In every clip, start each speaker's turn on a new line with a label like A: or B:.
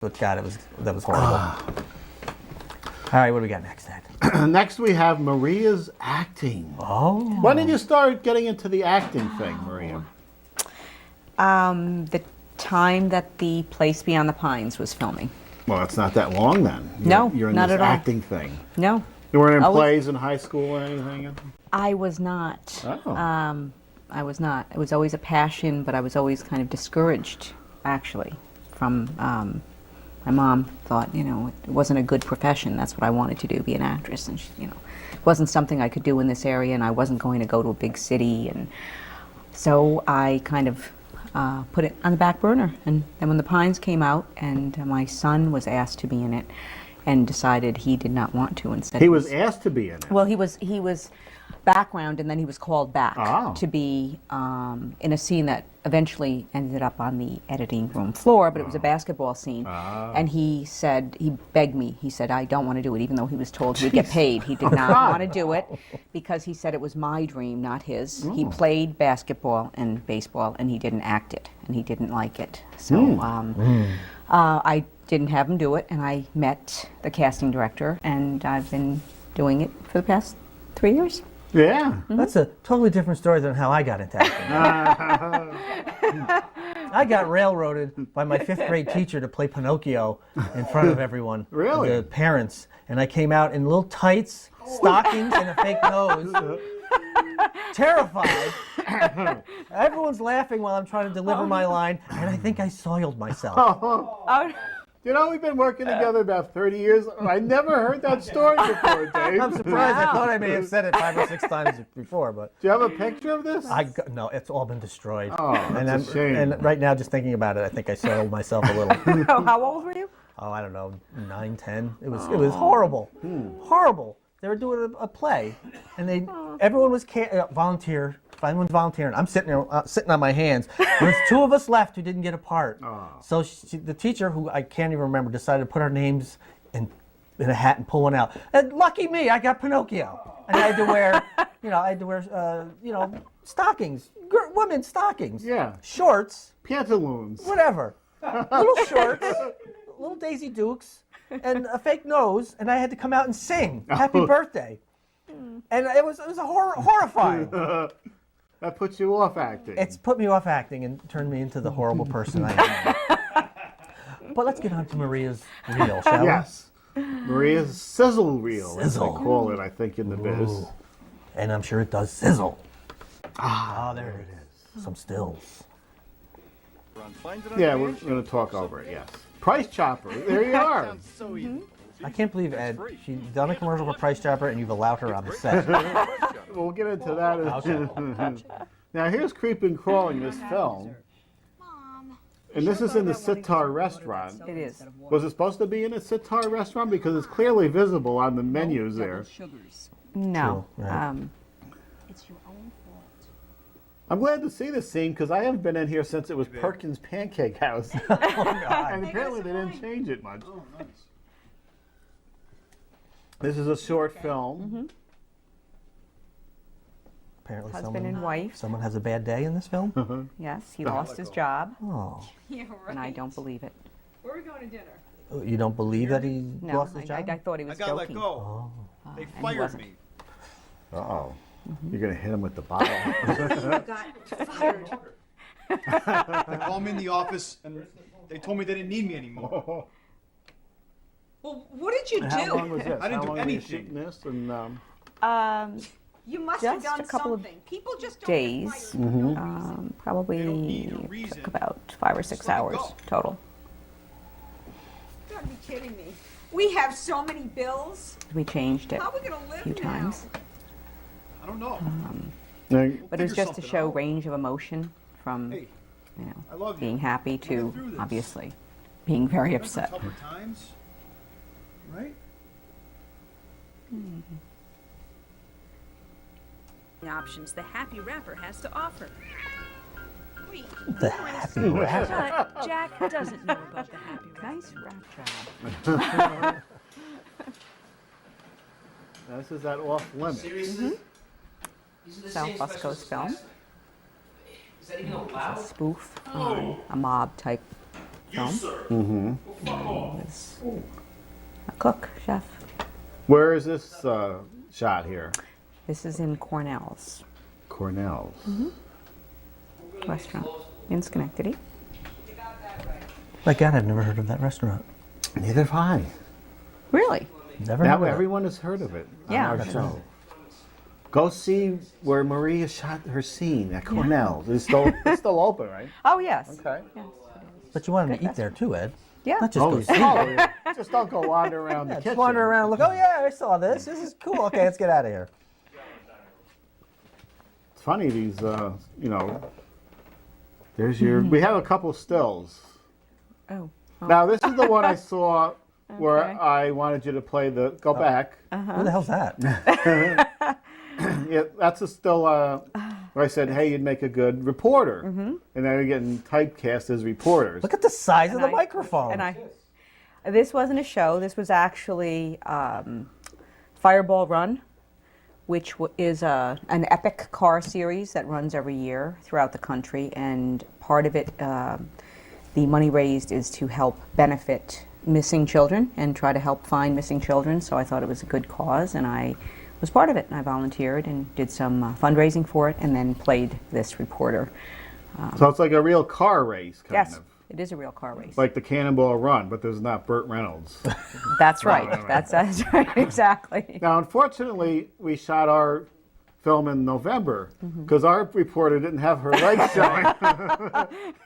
A: but God, that was horrible. All right, what do we got next, Ed?
B: Next we have Maria's acting.
A: Oh.
B: When did you start getting into the acting thing, Maria?
C: The time that the Place Beyond the Pines was filming.
B: Well, it's not that long then.
C: No,
B: you're in
C: not
B: this
C: at all.
B: acting thing.
C: No,
B: You weren't in
C: I was-
B: plays in high school or anything?
C: I was not.
B: Oh.
C: I was not. It was always a passion, but I was always kind of discouraged, actually, from my mom thought, it wasn't a good profession. That's what I wanted to do, be an actress. And, it wasn't something I could do in this area, and I wasn't going to go to a big city. And so I kind of put it on the back burner. And then when The Pines came out, and my son was asked to be in it, and decided he did not want to, and said
B: He was asked to be in it.
C: well, he was background, and then he was called back
B: Oh.
C: to be in a scene that eventually ended up on the editing room floor, but it was a basketball scene. And he begged me, he said, I don't want to do it, even though he was told he would get paid. He did not want to do it because he said it was my dream, not his. He played basketball and baseball, and he didn't act it, and he didn't like it. So I didn't have him do it, and I met the casting director, and I've been doing it for the past 3 years.
B: Yeah.
A: That's a totally different story than how I got into acting. I got railroaded by my 5th grade teacher to play Pinocchio in front of everyone.
B: Really?
A: The parents. And I came out in little tights, stockings, and a fake nose. Terrified. Everyone's laughing while I'm trying to deliver my line, and I think I soiled myself.
C: Oh,
B: We've been working together about 30 years. I never heard that story before, Dave.
A: I'm surprised. I thought I may have said it 5 or 6 times before, but
B: Do you have a picture of this?
A: no, it's all been destroyed.
B: Oh, that's a shame.
A: And right now, just thinking about it, I think I soiled myself a little.
C: how old were you?
A: Oh, I don't know, 9, 10. It was horrible, horrible. They were doing a play, and everyone was volunteer. Everyone's volunteering. I'm sitting there, sitting on my hands. There's 2 of us left who didn't get a part. So the teacher, who I can't even remember, decided to put our names in a hat and pull one out. And lucky me, I got Pinocchio, and I had to wear, stockings, women's stockings.
B: Yeah.
A: Shorts.
B: Pantaloons.
A: Whatever. Little shorts, little Daisy Dukes, and a fake nose, and I had to come out and sing Happy Birthday. And it was horrifying.
B: That puts you off acting.
A: It's put me off acting and turned me into the horrible person I am. But let's get on to Maria's reel, shall we?
B: Yes. Maria's sizzle reel, as they
A: Sizzle.
B: call it, I think, in the biz.
A: Ooh. And I'm sure it does sizzle. There it is. Some stills.
B: Yeah, we're going to talk over it, yes. Price Chopper, there you are.
A: I can't believe, Ed, she's done a commercial for Price Chopper and you've allowed her on the set.
B: We'll get into that. Now, here's Creeping Crawling, this film. And this is in the Sitar restaurant.
C: It is.
B: Was it supposed to be in a Sitar restaurant? Because it's clearly visible on the menus there.
C: No.
A: True, right.
D: It's your own fault.
B: I'm glad to see this scene because I haven't been in here since it was Perkins Pancake House. And apparently they didn't change it much. This is a short film.
A: Apparently
C: Husband and wife.
A: someone has a bad day in this film.
C: Yes, he lost his job,
A: Oh.
D: Yeah, right.
C: and I don't believe it.
D: Where are we going to dinner?
A: You don't believe that he
C: No,
A: lost his job?
C: I thought he
E: I
C: was
E: got let
C: joking.
E: go. They
C: and he
E: fired
C: wasn't.
E: me.
B: Uh-oh. You're going to hit him with the bottle.
D: You got fired.
E: They called me in the office and they told me they didn't need me anymore.
D: Well, what did you
B: How long
D: do?
B: was this?
E: I didn't
B: How
E: do
B: long were you
E: anything.
B: shooting this? And,
D: You must
C: Just
D: have done
C: a couple of
D: something. People just don't
C: days.
D: get fired for no reason.
E: don't
C: Probably
E: need a reason.
C: took about 5 or 6
E: let it
C: hours
E: go.
C: total.
D: You gotta be kidding me. We have so many bills.
C: We changed it
D: How are we gonna live
C: a few
D: now?
C: times.
E: I don't know.
B: now,
C: But it was
E: Figure
C: just to
E: something
C: show
E: out.
C: range of emotion from,
E: Hey,
C: you
E: I
C: know,
E: love you.
C: being happy
E: We'll
C: to
E: get through this.
C: obviously being very
E: Remember
C: upset.
E: tougher times, right?
F: options the happy wrapper has to offer.
D: Wait,
A: The happy wrapper.
F: But Jack doesn't know about the happy wrapper.
C: Nice wrap job.
B: this is that off limits.
C: Sal Fusco's film.
G: Is that even allowed?
C: Spoof on a mob type film. cook, chef.
B: Where is this shot here?
C: This is in Cornell's
B: Cornell's.
C: restaurant in Schenectady.
A: My God, I've never heard of that restaurant.
B: Neither have I.
C: Really?
A: Never
B: Now
A: heard of it.
B: everyone has heard of it
C: Yeah.
B: on our show. Go see where Maria shot her scene at Cornell's. It's still open, right?
C: Oh, yes.
B: Okay.
C: Yes.
A: But you wanted to eat there too, Ed.
C: Yeah.
A: Not just go see.
B: yeah. Just don't go wander around the kitchen.
A: Just wander around and look, oh yeah, I saw this. This is cool. Okay, let's get out of here.
B: It's funny, these, there's your, we have a couple stills.
C: Oh.
B: Now, this is the one I saw where
C: Okay.
B: I wanted you to play go back.
A: Who the hell's that?
B: Yeah, that's a still where I said, hey, you'd make a good reporter. And now you're getting typecast as reporters.
A: Look at the size of the
C: I-
A: microphone.
C: And this wasn't a show. This was actually Fireball Run, which is an epic car series that runs every year throughout the country. And part of it, the money raised is to help benefit missing children and try to help find missing children. So I thought it was a good cause, and I was part of it. And I volunteered and did some fundraising for it, and then played this reporter.
B: So it's like a real car race, kind
C: Yes,
B: of.
C: it is a real car race.
B: Like the Cannonball Run, but there's not Burt Reynolds.
C: That's right. That's right. Exactly.
B: Now, unfortunately, we shot our film in November because our reporter didn't have her legs showing.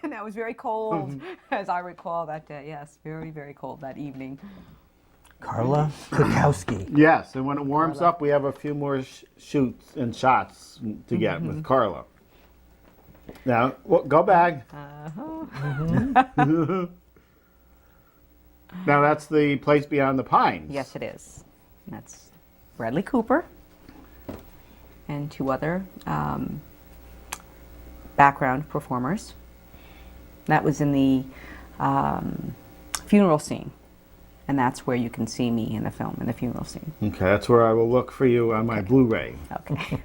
C: And that was very cold, as I recall that day. Yes, very, very cold that evening.
A: Carla Kukowski.
B: Yes, and when it warms up, we have a few more shoots and shots to get with Carla. Now, go back. Now, that's the Place Beyond the Pines.
C: Yes, it is. And that's Bradley Cooper and two other background performers. That was in the funeral scene. And that's where you can see me in the film, in the funeral scene.
B: Okay, that's where I will look for you on my Blu-ray.
C: Okay.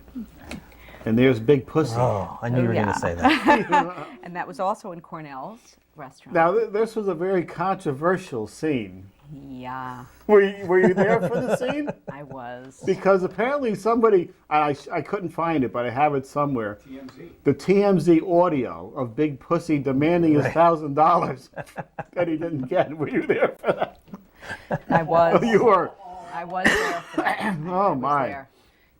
B: And there's Big Pussy.
A: Oh, I knew you were going
C: yeah.
A: to say that.
C: And that was also in Cornell's restaurant.
B: Now, this was a very controversial scene.
C: Yeah,
B: Were you there for the scene?
C: I was.
B: Because apparently somebody, I couldn't find it, but I have it somewhere. The TMZ audio of Big Pussy demanding his $1,000 that he didn't get. Were you there for that?
C: I was.
B: Oh, you were.
C: I was there for that.
B: Oh,
C: I was
B: my.
C: there.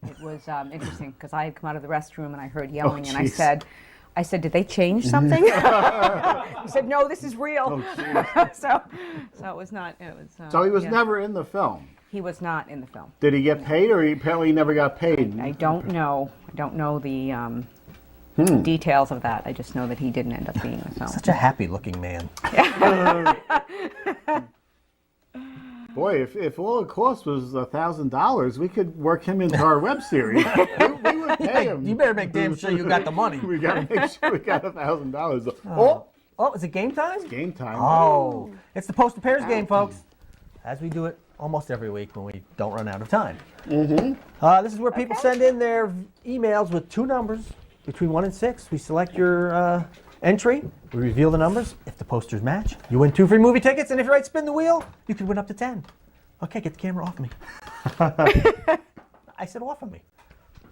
C: It was interesting because I had come out of the restroom and I heard yelling, and
B: jeez.
C: I said, did they change something? He said, no, this is real. so it was not. It was.
B: So he was
C: yeah.
B: never in the film.
C: He was not in the film.
B: Did he get paid, or apparently he never got paid?
C: I don't know. I don't know the details of that. I just know that he didn't end up being in the film.
A: Such a happy-looking man.
B: Boy, if all it cost was $1,000, we could work him into our web series. we would pay him.
A: You better make damn sure you got the money.
B: We got to make sure we got $1,000.
A: Oh, is it game time?
B: Game time.
A: Oh, it's the Post Pairs game, folks. As we do it almost every week when we don't run out of time. This is where people send in their emails with two numbers between 1 and 6. We select your entry. We reveal the numbers. If the posters match, you win 2 free movie tickets. And if you write spin the wheel, you could win up to 10. Okay, get the camera off me. I said off of me.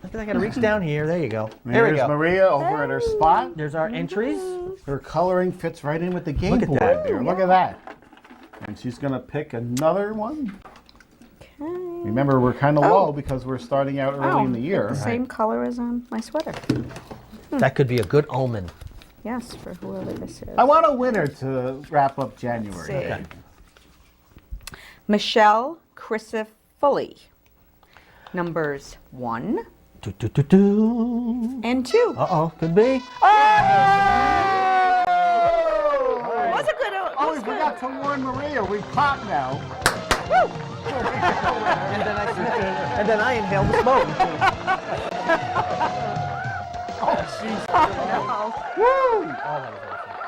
A: I got to reach down here. There you go. There we
B: There's
A: go.
B: Maria over at her spot.
A: There's our entries.
B: Her coloring fits right in with the game
A: Look at
B: board
A: that.
B: there. Look at that. And she's going to pick another one. Remember, we're kind of low because we're starting out early in the year.
C: The same color as my sweater.
A: That could be a good omen.
C: Yes, for whoever this is.
B: I want a winner to wrap up January.
C: See.
A: Okay.
C: Michelle Crisafulli. Numbers 1
A: Do.
C: and 2.
A: Uh-oh, could be.
C: Was a good.
B: Oh, we forgot to warn Maria. We pop now.
A: And then I inhaled the smoke.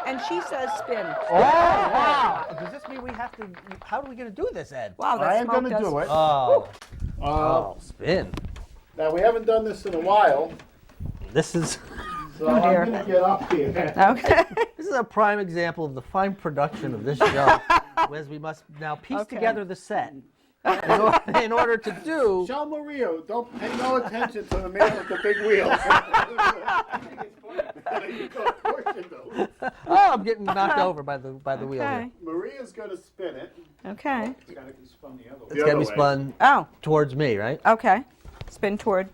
C: And she says spin.
B: Oh, wow.
A: Does this mean we have to? How are we going to do this, Ed?
C: Wow, that
B: I am
C: smoke
B: going to
C: does.
B: do it.
A: Spin.
B: Now, we haven't done this in a while,
A: This is
B: so
C: dear.
B: I'm going to get up here.
C: Okay.
A: this is a prime example of the fine production of this show, as we must now piece
C: Okay.
A: together the set. in order to do.
B: Show Maria. Don't pay no attention to the man with the big wheels. Of course you do.
A: Oh, I'm getting knocked over by the wheel
C: Okay.
A: here.
B: Maria's gonna spin it.
C: Okay.
E: It's gotta be spun the other way.
A: It's got to be
B: way.
A: spun
C: Oh,
A: towards me, right?
C: okay. Spin toward.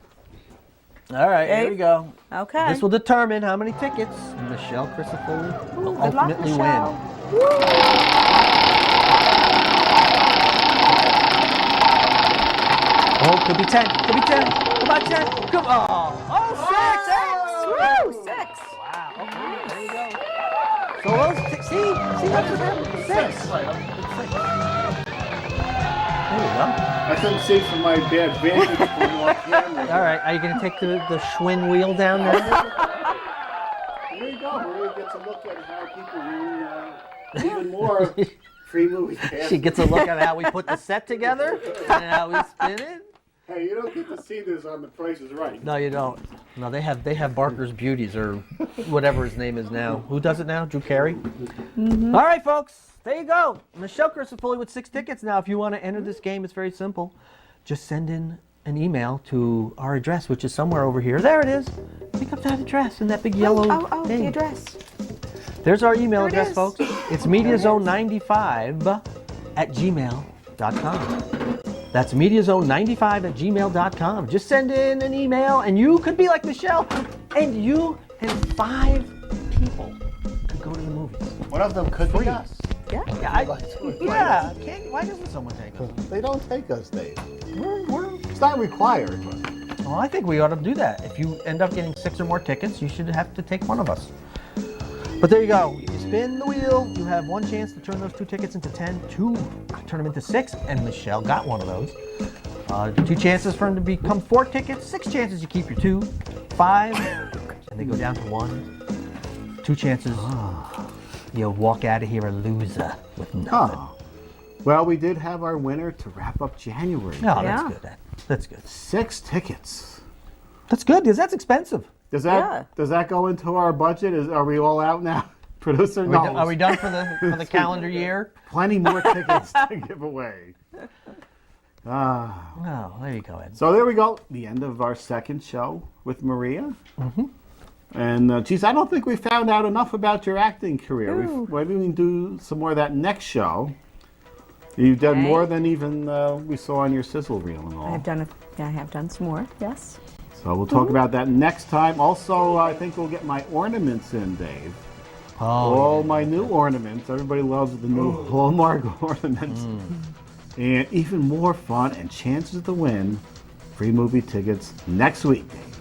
A: All right, here
C: Dave?
A: we go.
C: Okay.
A: This will determine how many tickets Michelle Crisafulli will
C: Good luck,
A: ultimately
C: Michelle.
A: win. Oh, could be 10. Could be 10. Come on, 10. Come on. Oh, 6.
C: Woo! 6.
A: Wow. Okay, there you go. So those see that's what happened. 6. There you go.
B: I couldn't see from my bad vantage point off camera.
A: All right, are you going to take the Schwinn wheel down there?
B: There you go. Maria gets a look at how people win even more free movie passes.
A: She gets a look at how we put the set together and how we spin it.
B: Hey, you don't get to see this on The Price is Right.
A: No, you don't. No, they have Barker's Beauties or whatever his name is now. Who does it now? Drew Carey? Mm-hmm. All right, folks. There you go. Michelle Crisafulli with 6 tickets. Now, if you want to enter this game, it's very simple. Just send in an email to our address, which is somewhere over here. There it is. Pick up that address in that big yellow
C: Oh,
A: thing.
C: the address.
A: There's our email
C: There it
A: address,
C: is.
A: folks. It's mediazone95@gmail.com. That's mediazone95@gmail.com. Just send in an email, and you could be like Michelle, and you and 5 people could go to the movies.
B: One of them could
A: Free.
B: be us.
A: Yeah, why doesn't someone take us?
B: They don't take us, Dave.
A: We're
B: It's not required. But
A: well, I think we ought to do that. If you end up getting 6 or more tickets, you should have to take one of us. But there you go. You spin the wheel. You have 1 chance to turn those 2 tickets into 10, 2 turn them into 6, and Michelle got one of those. 2 chances for them to become 4 tickets. 6 chances you keep your 2, 5, and they go down to 1. 2 chances you'll walk out of here a loser with nothing.
B: Oh. Well, we did have our winner to wrap up January.
A: No,
C: Yeah.
A: that's good. That's good.
B: 6 tickets.
A: That's good because that's expensive.
B: Does
C: Yeah.
B: that go into our budget? Are we all out now, producer? No.
A: Are we done for the calendar year?
B: Plenty more tickets to give away.
A: Oh, there you go, Ed.
B: So there we go. The end of our second show with Maria. Mm-hmm. And geez, I don't think we found out enough about your acting career. Maybe we can do some more of that next show. You've done
C: Okay.
B: more than even we saw on your sizzle reel and all.
C: I have done some more. Yes.
B: So we'll talk about that next time. Also, I think we'll get my ornaments in, Dave.
A: Oh,
B: All my new ornaments. Everybody loves the new Hallmark ornaments. And even more fun and chances to win free movie tickets next week, Dave.